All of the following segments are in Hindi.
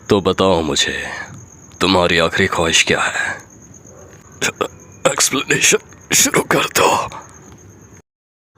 तो बताओ मुझे, तुम्हारी आखिरी ख्वाहिश क्या है? एक्सप्लेनेशन शुरू कर दो।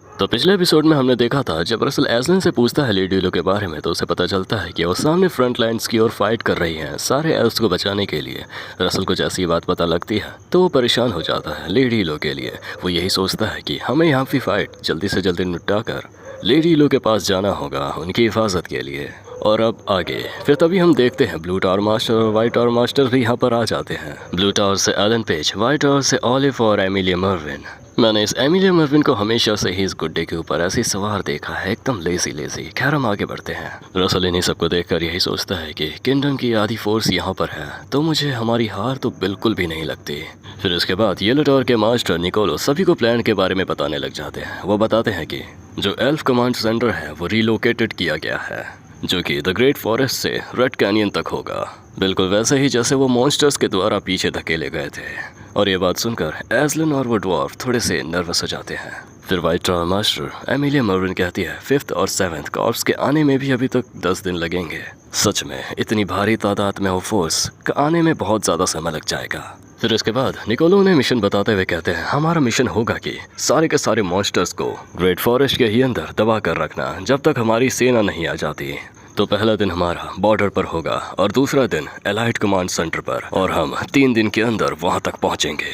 तो पिछले एपिसोड में हमने देखा था जब रसल एस्लिन से पूछता है लेडी लो के बारे में, तो उसे पता चलता है कि वो सामने फ्रंट लाइन्स की ओर फाइट कर रही हैं सारे एल्फ्स को बचाने के लिए। रसल को जैसी बात पता लगती है तो वो परेशान हो जाता है लेडी लो के लिए। वो यही सोचता है कि हमें यहाँ की फाइट जल्दी से जल्दी निपटा कर लेडी लो के पास जाना होगा उनकी हिफाजत के लिए। और अब आगे फिर तभी हम देखते हैं ब्लू टावर मास्टर और वाइट टावर मास्टर भी यहाँ पर आ जाते हैं। ब्लू टावर से एलन पेज, वाइट टावर से ऑलिव और एमिलिया मर्विन। मैंने इस एमिलिया मर्विन को हमेशा से ही इस गुड्डे के ऊपर ऐसी सवार देखा है, एकदम लेजी। खैर हम आगे बढ़ते हैं। रसल इन्हीं सबको देखकर यही सोचता है कि किंगडम की आधी फोर्स यहाँ पर है तो मुझे हमारी हार तो बिल्कुल भी नहीं लगती। फिर इसके बाद येलो टावर के मास्टर निकोलो सभी को प्लान के बारे में बताने लग जाते हैं। वो बताते हैं कि जो एल्फ कमांड सेंटर है वो रिलोकेटेड किया गया है, जो कि द ग्रेट फॉरेस्ट से रेड कैनियन तक होगा, बिल्कुल वैसे ही जैसे वो मॉन्स्टर्स के द्वारा पीछे धकेले गए थे। और ये बात सुनकर एस्लिन और वो ड्वार्फ थोड़े से नर्वस हो जाते हैं। फिर white tower master Emilia Mervyn कहती है 5th और 7th कॉर्प्स के आने में भी अभी तक 10 दिन लगेंगे। सच में इतनी भारी तादाद में वो फोर्स का आने में बहुत ज़्यादा समय लग जाएगा। फिर इसके बाद निकोलो ने मिशन बताते हुए कहते हैं हमारा मिशन होगा कि सारे के सारे मॉन्स्टर्स को ग्रेट फॉरेस्ट के ही अंदर दबा कर रखना जब तक हमारी सेना नहीं आ जाती। तो पहला दिन हमारा बॉर्डर पर होगा और दूसरा दिन एलाइट कमांड सेंटर पर, और हम 3 दिन के अंदर वहां तक पहुंचेंगे।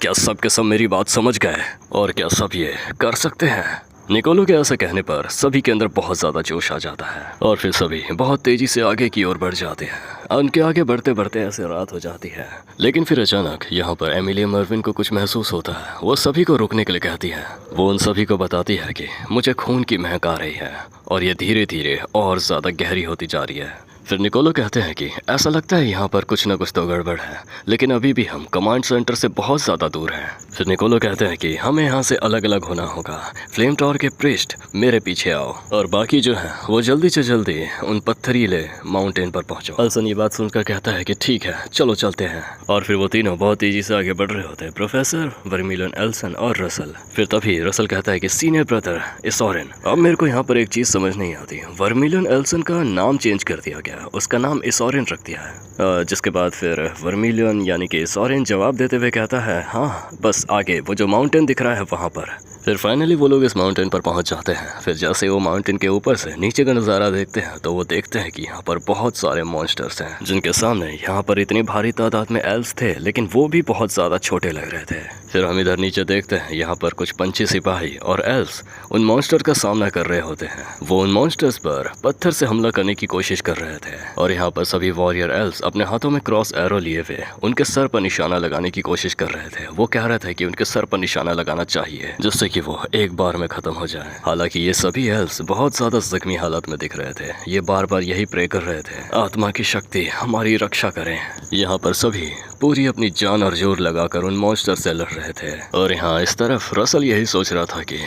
क्या सब के सब मेरी बात समझ गए? और क्या सब ये कर सकते हैं? निकोलो के ऐसा कहने पर सभी के अंदर बहुत ज़्यादा जोश आ जाता है और फिर सभी बहुत तेज़ी से आगे की ओर बढ़ जाते हैं। उनके आगे बढ़ते बढ़ते ऐसे रात हो जाती है। लेकिन फिर अचानक यहाँ पर एमिलिया मर्विन को कुछ महसूस होता है। वो सभी को रुकने के लिए कहती है। वो उन सभी को बताती है कि मुझे खून की महक आ रही है और ये धीरे धीरे और ज़्यादा गहरी होती जा रही है। फिर निकोलो कहते हैं कि ऐसा लगता है यहाँ पर कुछ न कुछ तो गड़बड़ है, लेकिन अभी भी हम कमांड सेंटर से बहुत ज़्यादा दूर हैं। फिर निकोलो कहते हैं कि हमें यहाँ से अलग अलग होना होगा। फ्लेम टावर के प्रीस्ट मेरे पीछे आओ और बाकी जो है वो जल्दी से जल्दी उन पत्थरीले माउंटेन पर पहुँचो। एल्सन ये बात सुनकर कहता है कि ठीक है चलो चलते हैं। और फिर वो तीनों बहुत तेज़ी से आगे बढ़ रहे होते हैं, प्रोफेसर, वर्मिलियन, एल्सन और रसल। फिर तभी रसल कहता है कि सीनियर ब्रदर इसोरिन, अब मेरे को यहाँ पर एक चीज़ समझ नहीं आती। वर्मिलियन एल्सन का नाम चेंज कर दिया गया, उसका नाम इसोरिन रख दिया है। जिसके बाद फिर वर्मिलियन यानी कि इसोरिन जवाब देते हुए कहता है हाँ बस आगे वो जो माउंटेन दिख रहा है वहाँ पर। फिर फाइनली वो लोग इस माउंटेन पर पहुँच जाते हैं। फिर जैसे वो माउंटेन के ऊपर से नीचे का नज़ारा देखते हैं तो वो देखते हैं कि यहाँ पर बहुत सारे मॉन्स्टर्स हैं जिनके सामने यहाँ पर इतनी भारी तादाद में एल्फ्स थे, लेकिन वो भी बहुत ज़्यादा छोटे लग रहे थे। फिर हम इधर नीचे देखते हैं यहाँ पर कुछ पंछी सिपाही और एल्फ्स उन मॉन्स्टर का सामना कर रहे होते हैं। वो उन मॉन्स्टर्स पर पत्थर से हमला करने की कोशिश कर रहे थे और यहाँ पर सभी वॉरियर एल्फ्स अपने हाथों में क्रॉस एरो लिए हुए उनके सर पर निशाना लगाने की कोशिश कर रहे थे। वो कह रहे थे कि उनके सर पर निशाना लगाना चाहिए जिससे कि वो एक बार में खत्म हो जाए। हालांकि ये सभी एल्फ्स बहुत ज्यादा जख्मी हालत में दिख रहे थे। ये बार बार यही प्रे कर रहे थे आत्मा की शक्ति हमारी रक्षा करें। यहाँ पर सभी पूरी अपनी जान और जोर लगाकर उन मॉन्स्टर से लड़ रहे थे। और यहाँ इस तरफ रसल यही सोच रहा था कि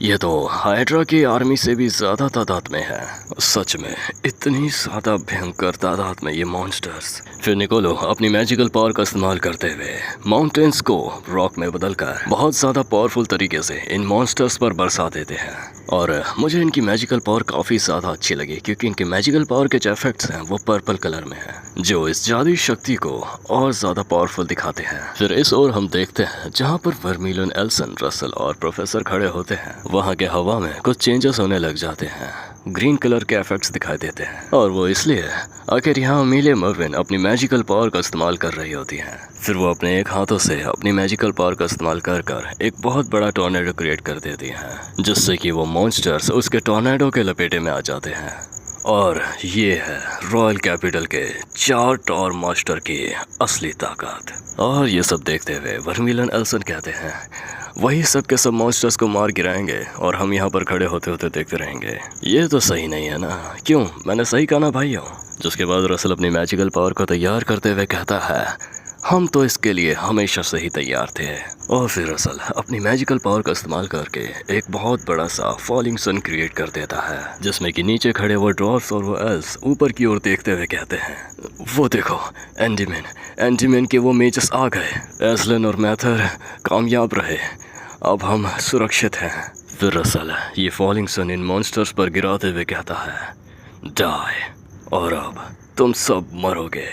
ये तो हाइड्रा की आर्मी से भी ज्यादा तादाद में है। सच में इतनी ज्यादा भयंकर तादाद में ये मॉन्स्टर्स। फिर निकोलो अपनी मैजिकल पावर का इस्तेमाल करते हुए माउंटेन्स को रॉक में बदलकर बहुत ज्यादा पावरफुल तरीके से इन मॉन्स्टर्स पर बरसा देते हैं। और मुझे इनकी मैजिकल पावर काफ़ी ज़्यादा अच्छी लगी क्योंकि इनके मैजिकल पावर के जो इफेक्ट्स हैं वो पर्पल कलर में हैं जो इस जादुई शक्ति को और ज़्यादा पावरफुल दिखाते हैं। फिर इस ओर हम देखते हैं जहाँ पर वर्मिलियन, एल्सन, रसल और प्रोफेसर खड़े होते हैं। वहाँ के हवा में कुछ चेंजेस होने लग जाते हैं, ग्रीन कलर के इफेक्ट्स दिखाई देते हैं और वो इसलिए आखिर यहाँ एमिलिया मर्विन अपनी मैजिकल पावर का इस्तेमाल कर रही होती हैं। फिर वो अपने एक हाथों से अपनी मैजिकल पावर का इस्तेमाल कर एक बहुत बड़ा टॉर्नेडो क्रिएट कर देती हैं जिससे कि वो मॉन्स्टर्स उसके टॉर्नेडो के लपेटे में आ जाते हैं। और ये है रॉयल कैपिटल के 4 टावर मास्टर की असली ताकत। और ये सब देखते हुए वर्मिलियन, एल्सन कहते हैं वही सब के सब मॉन्स्टर्स को मार गिराएंगे और हम यहाँ पर खड़े होते होते देखते रहेंगे। ये तो सही नहीं है ना, क्यों? मैंने सही कहा ना भाइयों? जिसके बाद रसल अपनी मैजिकल पावर को तैयार करते हुए कहता है हम तो इसके लिए हमेशा से ही तैयार थे। और फिर रसल अपनी मैजिकल पावर का इस्तेमाल करके एक बहुत बड़ा सा फॉलिंग सन क्रिएट कर देता है जिसमें कि नीचे खड़े वो ड्वार्फ्स और वो एल्फ्स ऊपर की ओर देखते हुए कहते हैं वो देखो एंडीमैन के वो मेजस आ गए। एस्लिन और मैथर कामयाब रहे, अब हम सुरक्षित हैं। फिर रसल ये फॉलिंग सन इन मॉन्स्टर्स पर गिराते हुए कहता है डाई, और अब तुम सब मरोगे।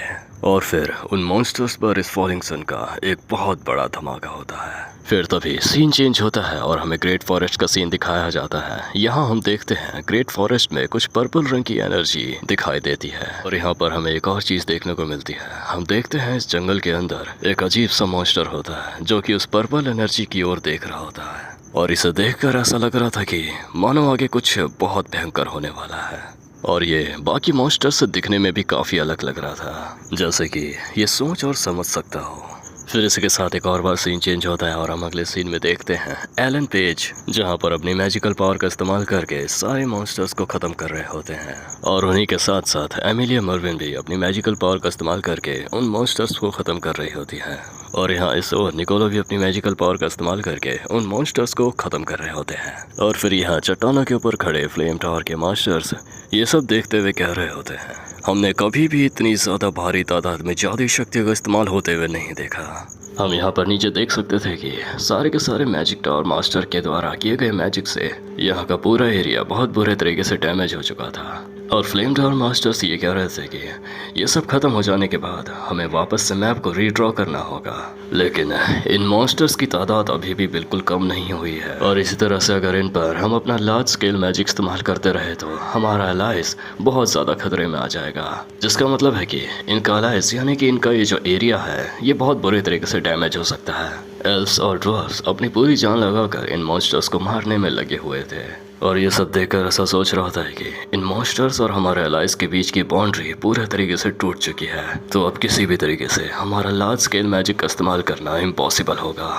और फिर उन मॉन्स्टर्स पर इस फॉलिंग सन का एक बहुत बड़ा धमाका होता है। फिर तभी सीन चेंज होता है और हमें ग्रेट फॉरेस्ट का सीन दिखाया जाता है। यहाँ हम देखते हैं ग्रेट फॉरेस्ट में कुछ पर्पल रंग की एनर्जी दिखाई देती है और यहाँ पर हमें एक और चीज देखने को मिलती है। हम देखते हैं इस जंगल के अंदर एक अजीब सा मॉन्स्टर होता है जो कि उस पर्पल एनर्जी की ओर देख रहा होता है और इसे देखकर ऐसा लग रहा था कि मानो आगे कुछ बहुत भयंकर होने वाला है। और ये बाकी मॉन्स्टर से दिखने में भी काफ़ी अलग लग रहा था, जैसे कि ये सोच और समझ सकता हो। फिर इसके साथ एक और बार सीन चेंज होता है और हम अगले सीन में देखते हैं एलन पेज, जहाँ पर अपनी मैजिकल पावर का इस्तेमाल करके सारे मॉन्स्टर्स को ख़त्म कर रहे होते हैं। और उन्हीं के साथ साथ एमिलिया मर्विन भी अपनी मैजिकल पावर का इस्तेमाल करके उन मॉन्स्टर्स को ख़त्म कर रही होती है। और यहाँ इस ओर निकोलो भी अपनी मैजिकल पावर का इस्तेमाल करके उन मॉन्स्टर्स को ख़त्म कर रहे होते हैं। और फिर यहाँ चट्टानों के ऊपर खड़े फ्लेम टावर के मॉन्स्टर्स ये सब देखते हुए कह रहे होते हैं, हमने कभी भी इतनी ज़्यादा भारी तादाद में जादुई शक्ति का इस्तेमाल होते हुए नहीं देखा। हम यहाँ पर नीचे देख सकते थे कि सारे के सारे मैजिक टावर मास्टर के द्वारा किए गए मैजिक से यहाँ का पूरा एरिया बहुत बुरे तरीके से डैमेज हो चुका था। और फ्लेम टावर मास्टर्स ये कह रहे थे कि ये सब खत्म हो जाने के बाद हमें वापस से मैप को रीड्रॉ करना होगा, लेकिन इन मॉन्स्टर्स की तादाद अभी भी बिल्कुल कम नहीं हुई है। और इसी तरह से अगर इन पर हम अपना लार्ज स्केल मैजिक इस्तेमाल करते रहे तो हमारा एलाइस बहुत ज़्यादा खतरे में आ जाएगा, जिसका मतलब है कि इनका एलाइस यानी कि इनका ये जो एरिया है ये बहुत बुरे तरीके से डैमेज हो सकता है। एल्व्स और ड्वार्फ्स अपनी पूरी जान लगाकर इन मॉन्स्टर्स को मारने में लगे हुए थे और ये सब देखकर ऐसा सोच रहा था कि इन मॉन्स्टर्स और हमारे एलाइस के बीच की बाउंड्री पूरे तरीके से टूट चुकी है, तो अब किसी भी तरीके से हमारा लार्ज स्केल मैजिक का इस्तेमाल करना इम्पॉसिबल होगा।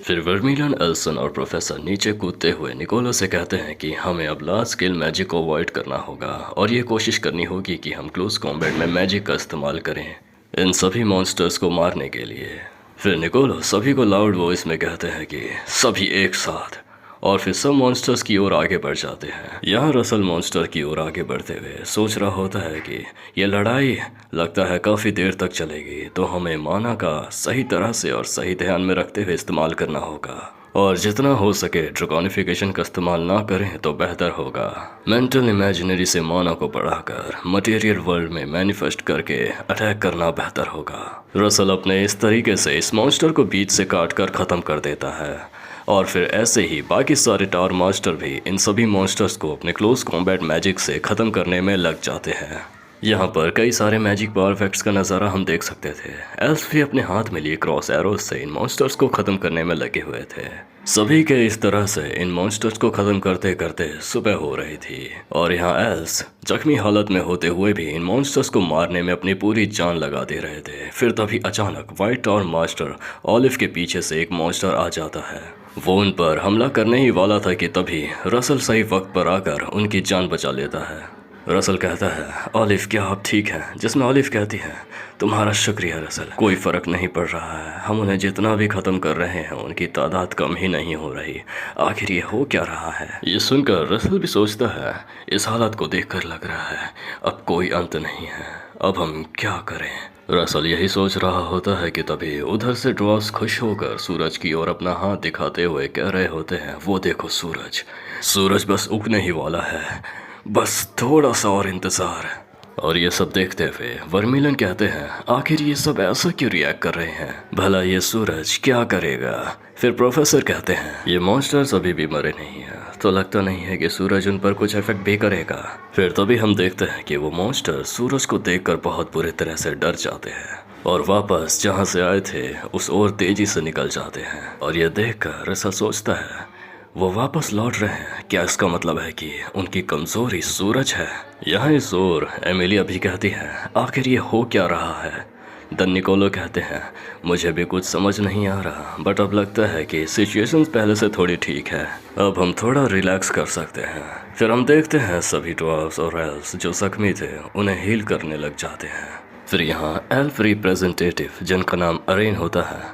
फिर वर्मिलन, एल्सन और प्रोफेसर नीचे कूदते हुए निकोलो से कहते हैं कि हमें अब लार्ज स्केल मैजिक को अवॉइड करना होगा और ये कोशिश करनी होगी कि हम क्लोज कॉम्बैट में मैजिक का इस्तेमाल करें इन सभी मॉन्स्टर्स को मारने के लिए। फिर निकोलो सभी को लाउड वॉइस में कहते हैं कि सभी एक साथ, और फिर सब मॉन्स्टर्स की ओर आगे बढ़ जाते हैं। यहाँ रसल मॉन्स्टर की ओर आगे बढ़ते हुए सोच रहा होता है कि ये लड़ाई लगता है काफ़ी देर तक चलेगी, तो हमें माना का सही तरह से और सही ध्यान में रखते हुए इस्तेमाल करना होगा और जितना हो सके ड्रैगोनिफिकेशन का इस्तेमाल ना करें तो बेहतर होगा। मेंटल इमेजिनरी से माना को बढ़ाकर मटेरियल वर्ल्ड में मैनिफेस्ट करके अटैक करना बेहतर होगा। रसल अपने इस तरीके से इस मॉन्स्टर को बीच से काट कर ख़त्म कर देता है और फिर ऐसे ही बाकी सारे टावर मास्टर भी इन सभी मॉन्स्टर्स को अपने क्लोज कॉम्बैट मैजिक से ख़त्म करने में लग जाते हैं। यहाँ पर कई सारे मैजिक पावर इफेक्ट्स का नज़ारा हम देख सकते थे। एल्फ भी अपने हाथ में लिए क्रॉस एरोस से इन मॉन्स्टर्स को ख़त्म करने में लगे हुए थे। सभी के इस तरह से इन मॉन्स्टर्स को ख़त्म करते करते सुबह हो रही थी और यहाँ एल्स जख्मी हालत में होते हुए भी इन मॉन्स्टर्स को मारने में अपनी पूरी जान लगा दे रहे थे। फिर तभी अचानक व्हाइट टावर मास्टर ऑलिव के पीछे से एक मॉन्स्टर आ जाता है। वो उन पर हमला करने ही वाला था कि तभी रसल सही वक्त पर आकर उनकी जान बचा लेता है। रसल कहता है, ऑलिव क्या आप ठीक हैं? जिसमें ऑलिव कहती है, तुम्हारा शुक्रिया रसल, कोई फ़र्क नहीं पड़ रहा है, हम उन्हें जितना भी ख़त्म कर रहे हैं उनकी तादाद कम ही नहीं हो रही, आखिर ये हो क्या रहा है? ये सुनकर रसल भी सोचता है, इस हालत को देखकर लग रहा है अब कोई अंत नहीं है, अब हम क्या करें? रसल यही सोच रहा होता है कि तभी उधर से ड्वार्फ्स खुश होकर सूरज की ओर अपना हाथ दिखाते हुए कह रहे होते हैं, वो देखो सूरज, सूरज बस उगने ही वाला है, बस थोड़ा सा और इंतज़ार। और ये सब देखते हुए वर्मिलन कहते हैं, आखिर ये सब ऐसा क्यों रिएक्ट कर रहे हैं, भला ये सूरज क्या करेगा? फिर प्रोफेसर कहते हैं, ये मॉन्स्टर्स अभी भी मरे नहीं हैं, तो लगता नहीं है कि सूरज उन पर कुछ इफेक्ट भी करेगा। फिर तभी हम देखते हैं कि वो मॉन्स्टर सूरज को देखकर बहुत बुरी तरह से डर जाते हैं और वापस जहाँ से आए थे उस ओर तेजी से निकल जाते हैं। और ये देखकर रसल सोचता है, वो वापस लौट रहे हैं, क्या इसका मतलब है कि उनकी कमजोरी सूरज है? यहाँ इस ओर एमिलिया भी कहती है, आखिर ये हो क्या रहा है? द निकोलो कहते हैं, मुझे भी कुछ समझ नहीं आ रहा, बट अब लगता है कि सिचुएशन पहले से थोड़ी ठीक है, अब हम थोड़ा रिलैक्स कर सकते हैं। फिर हम देखते हैं सभी ड्वार्फ्स और एल्फ्स जो जख्मी थे उन्हें हील करने लग जाते हैं। फिर यहाँ एल्फ रिप्रेजेंटेटिव जिनका नाम अरेन होता है,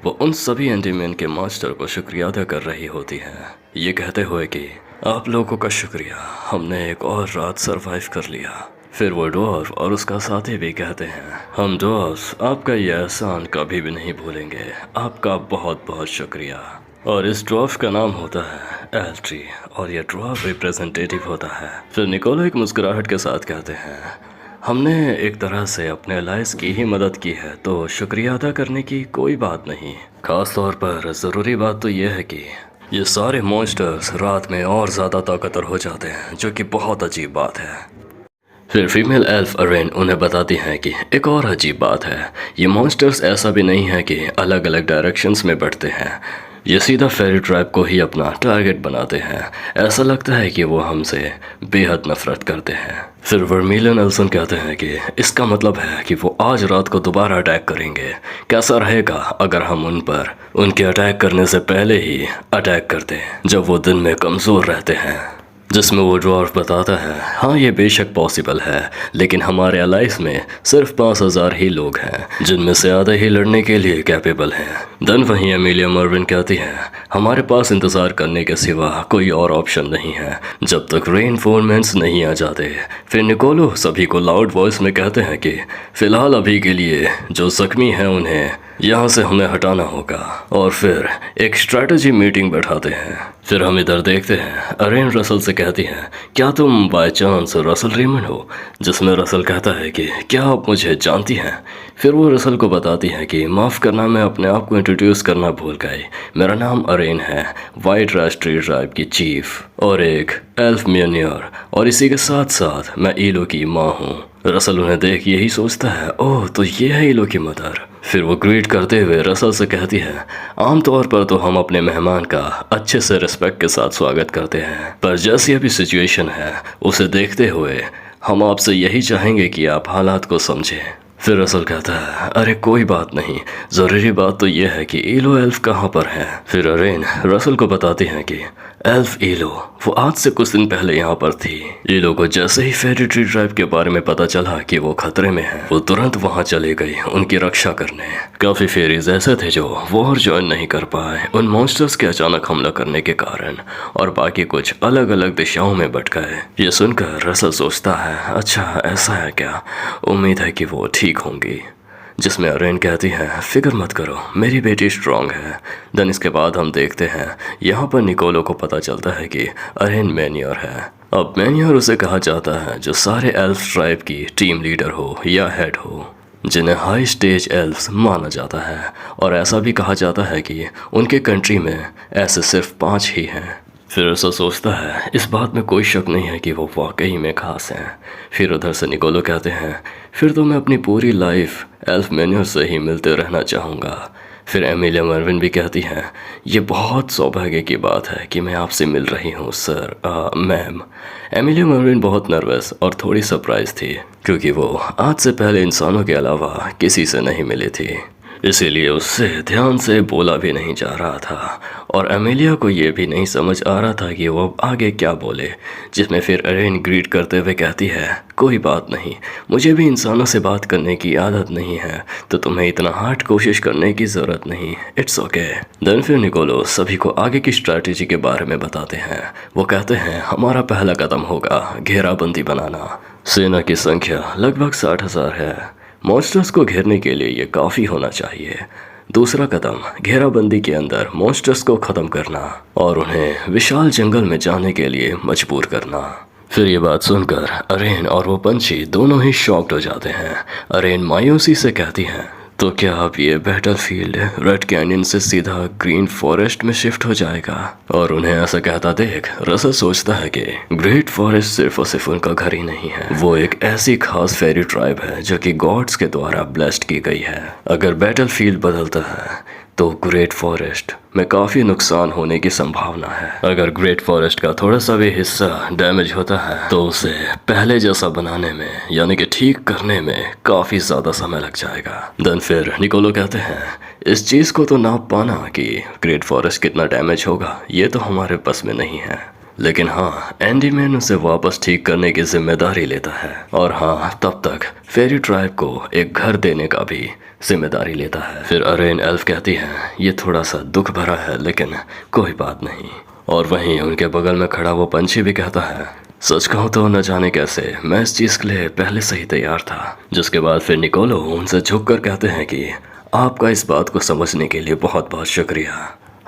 वो उन सभी एंटीमेन के मास्टर को शुक्रिया अदा कर रही होती है, ये कहते हुए कि आप लोगों का शुक्रिया, हमने एक और रात सरवाइव कर लिया। फिर वो ड्वार्फ और उसका साथी भी कहते हैं, हम ड्वार्फ्स आपका ये एहसान कभी भी नहीं भूलेंगे, आपका बहुत बहुत शुक्रिया। और इस ड्वार्फ का नाम होता है एल्ट्री और ये ड्वार्फ रिप्रेजेंटेटिव होता है। फिर निकोलो एक मुस्कुराहट के साथ कहते हैं, हमने एक तरह से अपने एलाइज की ही मदद की है, तो शुक्रिया अदा करने की कोई बात नहीं। खास तौर पर ज़रूरी बात तो यह है कि ये सारे मॉन्स्टर्स रात में और ज़्यादा ताकतवर हो जाते हैं, जो कि बहुत अजीब बात है। फिर फीमेल एल्फ अरेन उन्हें बताती हैं कि एक और अजीब बात है, ये मॉन्स्टर्स ऐसा भी नहीं है कि अलग अलग डायरेक्शंस में बढ़ते हैं, ये सीधा फेरी ट्राइब को ही अपना टारगेट बनाते हैं। ऐसा लगता है कि वो हमसे बेहद नफरत करते हैं। फिर वर्मिलियन एल्सन कहते हैं कि इसका मतलब है कि वो आज रात को दोबारा अटैक करेंगे। कैसा रहेगा अगर हम उन पर उनके अटैक करने से पहले ही अटैक करते हैं, जब वो दिन में कमज़ोर रहते हैं। जिसमें वो ड्वार्फ बताता है, हाँ ये बेशक पॉसिबल है, लेकिन हमारे अलाइस में सिर्फ 5000 ही लोग हैं, जिनमें से आधे ही लड़ने के लिए कैपेबल हैं। देन वहीं एमिलिया मर्विन कहती है, हमारे पास इंतज़ार करने के सिवा कोई और ऑप्शन नहीं है जब तक रेनफोर्समेंट्स नहीं आ जाते। फिर निकोलो सभी को लाउड वॉइस में कहते हैं कि फ़िलहाल अभी के लिए जो ज़ख्मी हैं उन्हें यहाँ से हमें हटाना होगा, और फिर एक स्ट्रैटेजी मीटिंग बैठाते हैं। फिर हम इधर देखते हैं, अरेन रसल से कहती है, क्या तुम बाय चांस रसल रेमंड हो? जिसमें रसल कहता है कि क्या आप मुझे जानती हैं? फिर वो रसल को बताती है कि माफ़ करना, मैं अपने आप को इंट्रोड्यूस करना भूल गई। मेरा नाम अरेन है, वाइट राष्ट्रीय ट्राइब की चीफ और एक एल्फ मियनियर, और इसी के साथ साथ मैं ईलो की माँ हूँ। रसल उन्हें देख यही सोचता है, ओह तो ये है ईलो की मदर। फिर वो ग्रीट करते हुए रसल से कहती है, आमतौर पर तो हम अपने मेहमान का अच्छे से रिस्पेक्ट के साथ स्वागत करते हैं, पर जैसी अभी सिचुएशन है उसे देखते हुए हम आपसे यही चाहेंगे कि आप हालात को समझें। फिर रसल कहता है, अरे कोई बात नहीं, ज़रूरी बात तो यह है कि ईलो एल्फ कहाँ पर है। फिर अरेन रसल को बताती हैं कि एल्फ ईलो वो आज से कुछ दिन पहले यहाँ पर थी। ईलो को जैसे ही फेरी ट्री ट्राइब के बारे में पता चला कि वो खतरे में है, वो तुरंत वहाँ चली गई उनकी रक्षा करने। काफ़ी फेरीज ऐसे थे जो वॉर ज्वाइन नहीं कर पाए उन मॉन्स्टर्स के अचानक हमला करने के कारण, और बाकी कुछ अलग अलग दिशाओं में बट गए। ये सुनकर रसल सोचता है, अच्छा ऐसा है क्या, उम्मीद है कि वो ठीक होंगी। जिसमें अरेन कहती है, फिक्र मत करो, मेरी बेटी स्ट्रांग है। देन इसके बाद हम देखते हैं यहाँ पर निकोलो को पता चलता है कि अरेन मैनियर है। अब मैनियर उसे कहा जाता है जो सारे एल्फ ट्राइब की टीम लीडर हो या हेड हो, जिन्हें हाई स्टेज एल्फ्स माना जाता है, और ऐसा भी कहा जाता है कि उनके कंट्री में ऐसे सिर्फ 5 ही हैं। फिर ऐसा सोचता है, इस बात में कोई शक नहीं है कि वो वाकई में खास हैं। फिर उधर से निकोलो कहते हैं, फिर तो मैं अपनी पूरी लाइफ एल्फ मेन्यू से ही मिलते रहना चाहूँगा। फिर एमिलिया मर्विन भी कहती हैं, ये बहुत सौभाग्य की बात है कि मैं आपसे मिल रही हूँ सर, मैम। एमिलिया मर्विन बहुत नर्वस और थोड़ी सरप्राइज थी, क्योंकि वो आज से पहले इंसानों के अलावा किसी से नहीं मिली थी, इसीलिए उससे ध्यान से बोला भी नहीं जा रहा था, और एमिलिया को ये भी नहीं समझ आ रहा था कि वो अब आगे क्या बोले। जिसमें फिर अरेन ग्रीट करते हुए कहती है, कोई बात नहीं, मुझे भी इंसानों से बात करने की आदत नहीं है, तो तुम्हें इतना हार्ड कोशिश करने की ज़रूरत नहीं, इट्स ओके। देन फिर निकोलो सभी को आगे की स्ट्रैटेजी के बारे में बताते हैं। वो कहते हैं, हमारा पहला कदम होगा घेराबंदी बनाना। सेना की संख्या लगभग 60,000 है, मॉन्स्टर्स को घेरने के लिए ये काफ़ी होना चाहिए। दूसरा कदम, घेराबंदी के अंदर मॉन्स्टर्स को ख़त्म करना और उन्हें विशाल जंगल में जाने के लिए मजबूर करना। फिर ये बात सुनकर अरेन और वो पंछी दोनों ही शॉक्ड हो जाते हैं। अरेन मायूसी से कहती हैं, तो क्या अब ये बैटलफील्ड रेड कैनियन से सीधा ग्रीन फॉरेस्ट में शिफ्ट हो जाएगा? और उन्हें ऐसा कहता देख रसल सोचता है कि ग्रेट फॉरेस्ट सिर्फ और सिर्फ उनका घर ही नहीं है, वो एक ऐसी खास फेरी ट्राइब है जो कि गॉड्स के द्वारा ब्लेस्ड की गई है। अगर बैटलफील्ड बदलता है तो ग्रेट फॉरेस्ट में काफ़ी नुकसान होने की संभावना है। अगर ग्रेट फॉरेस्ट का थोड़ा सा भी हिस्सा डैमेज होता है तो उसे पहले जैसा बनाने में, यानी कि ठीक करने में काफ़ी ज़्यादा समय लग जाएगा। देन फिर निकोलो कहते हैं, इस चीज़ को तो नाप पाना कि ग्रेट फॉरेस्ट कितना डैमेज होगा ये तो हमारे बस में नहीं है, लेकिन हाँ एंडीमैन उसे वापस ठीक करने की जिम्मेदारी लेता है, और हाँ तब तक फेरी ट्राइब को एक घर देने का भी जिम्मेदारी लेता है। फिर अरेन एल्फ कहती है, ये थोड़ा सा दुख भरा है लेकिन कोई बात नहीं। और वहीं उनके बगल में खड़ा वो पंछी भी कहता है, सच कहूँ तो न जाने कैसे मैं इस चीज़ के लिए पहले से ही तैयार था। जिसके बाद फिर निकोलो उनसे झुककर कहते हैं कि आपका इस बात को समझने के लिए बहुत बहुत शुक्रिया।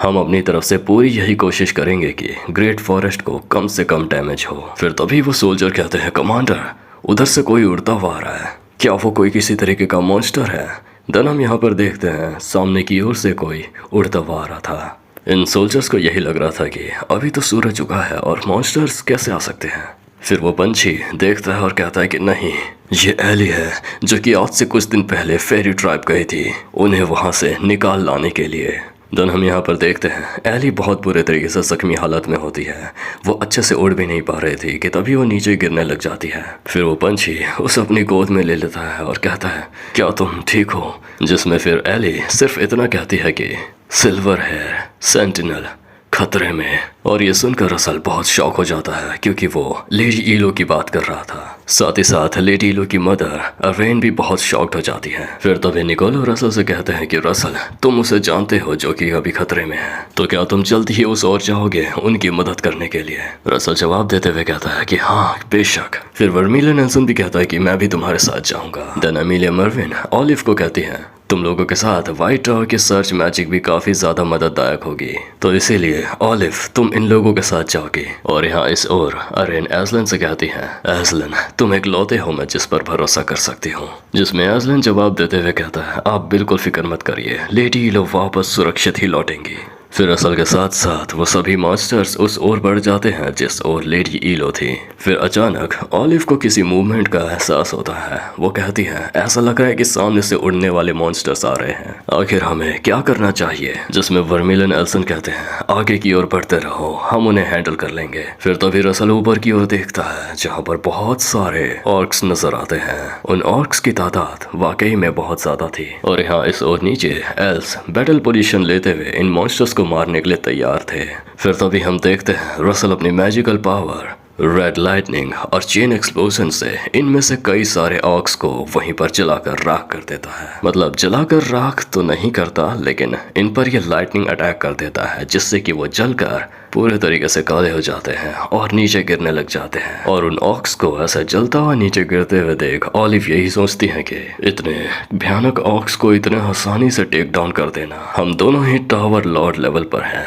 हम अपनी तरफ से पूरी यही कोशिश करेंगे कि ग्रेट फॉरेस्ट को कम से कम डैमेज हो। फिर तभी वो सोल्जर कहते हैं, कमांडर उधर से कोई उड़ता हुआ आ रहा है। क्या वो कोई किसी तरीके का मॉन्स्टर है? देन हम यहाँ पर देखते हैं सामने की ओर से कोई उड़ता हुआ आ रहा था। इन सोल्जर्स को यही लग रहा था कि अभी तो सूरज उगा है और मॉन्स्टर्स कैसे आ सकते हैं। फिर वो पंछी देखता है और कहता है कि नहीं, ये एली है जो कि आज से कुछ दिन पहले फेरी ट्राइब गई थी उन्हें वहाँ से निकाल लाने के लिए। देन हम यहाँ पर देखते हैं एली बहुत बुरे तरीके से जख्मी हालत में होती है। वो अच्छे से उड़ भी नहीं पा रही थी कि तभी वो नीचे गिरने लग जाती है। फिर वो पंछी उसे अपनी गोद में ले लेता है और कहता है क्या तुम ठीक हो? जिसमें फिर एली सिर्फ इतना कहती है कि सिल्वर हेयर सेंटिनल खतरे में। और ये सुनकर रसल बहुत शॉक हो जाता है क्योंकि वो लेडी ईलो की बात कर रहा था। साथ ही साथ लेडी ईलो की मदर अवेन भी बहुत शॉक्ड हो जाती है। फिर तभी निकोलो रसल से कहते हैं कि रसल, तुम उसे जानते हो जो कि अभी खतरे में है, तो क्या तुम जल्द ही उस ओर जाओगे उनकी मदद करने के लिए? रसल जवाब देते हुए कहता है कि हाँ बेशक। फिर वर्मिला नेल्सन भी कहता है कि मैं भी तुम्हारे साथ जाऊंगा। देन अमीलिया मर्विन ऑलिव को कहती है तुम लोगों के साथ व्हाइट टावर की सर्च मैजिक भी काफी ज्यादा मदददायक होगी, तो इसीलिए ऑलिव तुम इन लोगों के साथ जाओगे। और यहाँ इस ओर अरेन एजलन से कहती है एजलन तुम एक लौते हो मैं जिस पर भरोसा कर सकती हूँ। जिसमें एजलन जवाब देते हुए कहता है आप बिल्कुल फिक्र मत करिए, लेडी ईलो वापस सुरक्षित ही लौटेंगी। फिर असल के साथ साथ वो सभी मॉन्स्टर्स उस ओर बढ़ जाते हैं जिस ओर लेडी ईलो थी। फिर अचानक ऑलिव को किसी मूवमेंट का एहसास होता है। वो कहती है ऐसा लग रहा है कि सामने से उड़ने वाले मॉन्स्टर्स आ रहे हैं, आखिर हमें क्या करना चाहिए? जिसमें वर्मिला नेल्सन कहते हैं आगे की ओर बढ़ते रहो, हम उन्हें हैंडल कर लेंगे। फिर तभी रसल ऊपर की ओर देखता है जहाँ पर बहुत सारे ऑर्क्स नजर आते हैं। उन ऑर्क्स की तादाद वाकई में बहुत ज्यादा थी। और यहाँ इस ओर नीचे एल्स बैटल पोजीशन लेते हुए इन मॉन्स्टर्स को मारने के लिए तैयार थे। फिर तभी हम देखते हैं रसल अपनी मैजिकल पावर रेड लाइटनिंग और चेन एक्सप्लोजन से इनमें से कई सारे ऑक्स को वहीं पर जलाकर राख कर देता है। मतलब जलाकर राख तो नहीं करता, लेकिन इन पर यह लाइटनिंग अटैक कर देता है जिससे कि वो जलकर पूरे तरीके से काले हो जाते हैं और नीचे गिरने लग जाते हैं। और उन ऑक्स को ऐसा जलता हुआ नीचे गिरते हुए देख ऑलिव यही सोचती है कि इतने भयानक ऑक्स को इतने आसानी से टेक डाउन कर देना, हम दोनों ही टावर लॉर्ड लेवल पर हैं,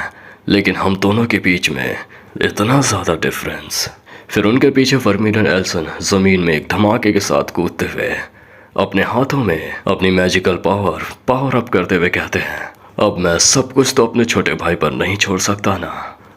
लेकिन हम दोनों के बीच में इतना ज्यादा डिफरेंस। फिर उनके पीछे वर्मिला नेल्सन जमीन में एक धमाके के साथ कूदते हुए अपने हाथों में अपनी मैजिकल पावर अप करते हुए कहते हैं अब मैं सब कुछ तो अपने छोटे भाई पर नहीं छोड़ सकता ना।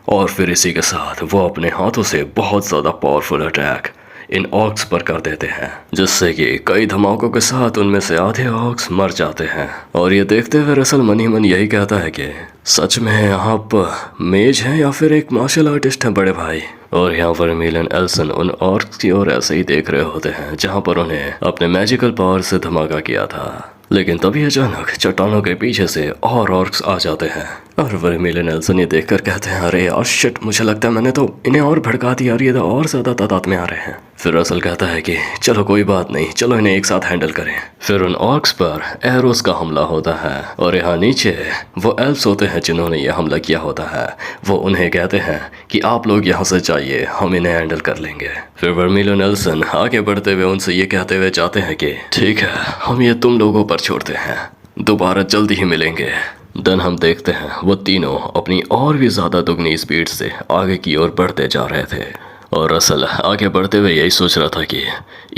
और फिर इसी के साथ वो अपने हाथों से बहुत ज़्यादा पावरफुल अटैक इन ऑक्स पर कर देते हैं, जिससे कि कई धमाकों के साथ उनमें से आधे ऑक्स मर जाते हैं। और ये देखते हुए रसल मन ही मन यही कहता है कि सच में आप मेज हैं या फिर एक मार्शल आर्टिस्ट हैं बड़े भाई। और यहाँ पर मिलन एल्सन उन ऑर्क्स की ओर ऐसे ही देख रहे होते हैं जहाँ पर उन्हें अपने मैजिकल पावर से धमाका किया था। लेकिन तभी अचानक चट्टानों के पीछे से और ऑर्क्स आ जाते हैं और वर्मिला नेल्सन ये देखकर कहते हैं अरे यार शिट, मुझे लगता है मैंने तो इन्हें और भड़का दिया, ये तो और ज्यादा तादाद में आ रहे हैं। फिर रसल कहता है कि चलो कोई बात नहीं, चलो इन्हें एक साथ हैंडल करें। फिर उन ऑर्क्स पर एरोस का हमला होता है और यहाँ नीचे वो एल्फ्स होते हैं जिन्होंने ये हमला किया होता है। वो उन्हें कहते हैं कि आप लोग यहाँ से जाइए, हम इन्हें हैंडल कर लेंगे। फिर वर्मिला नेल्सन आगे बढ़ते हुए उनसे ये कहते हुए जाते हैं कि ठीक है, हम ये तुम लोगों पर छोड़ते हैं, दोबारा जल्दी ही मिलेंगे। देन हम देखते हैं वो तीनों अपनी और भी ज़्यादा दुगनी स्पीड से आगे की ओर बढ़ते जा रहे थे। और रसल आगे बढ़ते हुए यही सोच रहा था कि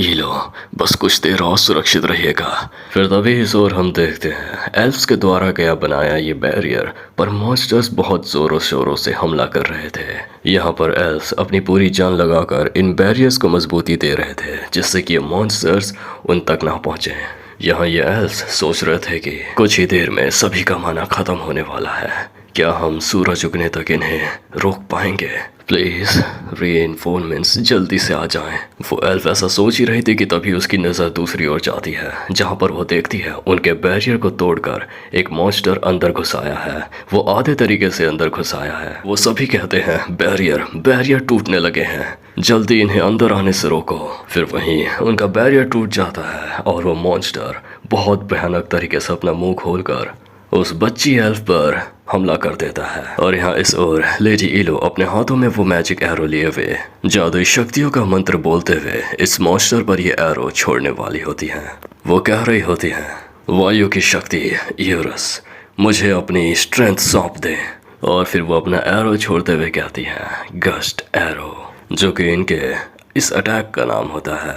ईलो बस कुछ देर और सुरक्षित रहिएगा। फिर तभी इस ओर हम देखते हैं एल्फ्स के द्वारा गया बनाया ये बैरियर पर मॉन्स्टर्स बहुत ज़ोरों शोरों से हमला कर रहे थे। यहाँ पर एल्फ्स अपनी पूरी जान लगाकर इन बैरियर्स को मजबूती दे रहे थे जिससे कि मॉन्स्टर्स उन तक ना पहुँचे। यहाँ ये एल्फ्स सोच रहे थे कि कुछ ही देर में सभी का माना ख़त्म होने वाला है, क्या हम सूरज उगने तक इन्हें रोक पाएंगे? प्लीज़ रीइंफोर्समेंट्स जल्दी से आ जाएं। वो एल्फ ऐसा सोच ही रही थी कि तभी उसकी नज़र दूसरी ओर जाती है जहाँ पर वो देखती है उनके बैरियर को तोड़कर एक मॉन्स्टर अंदर घुस आया है। वो आधे तरीके से अंदर घुस आया है। वो सभी कहते हैं बैरियर टूटने लगे हैं, जल्दी इन्हें अंदर आने से रोको। फिर वहीं उनका बैरियर टूट जाता है और वो मॉन्स्टर बहुत भयानक तरीके से अपना मुंह खोलकर उस बच्ची एल्फ पर हमला कर देता है। और यहाँ इस ओर लेडी ईलो अपने हाथों में वो मैजिक एरो लिए हुए जादुई शक्तियों का मंत्र बोलते हुए इस मॉन्स्टर पर ये एरो छोड़ने वाली होती है। वो कह रही होती है वायु की शक्ति यूरस, मुझे अपनी स्ट्रेंथ सौंप दे। और फिर वो अपना एरो छोड़ते हुए कहती है गस्ट एरो, जो कि इनके इस अटैक का नाम होता है।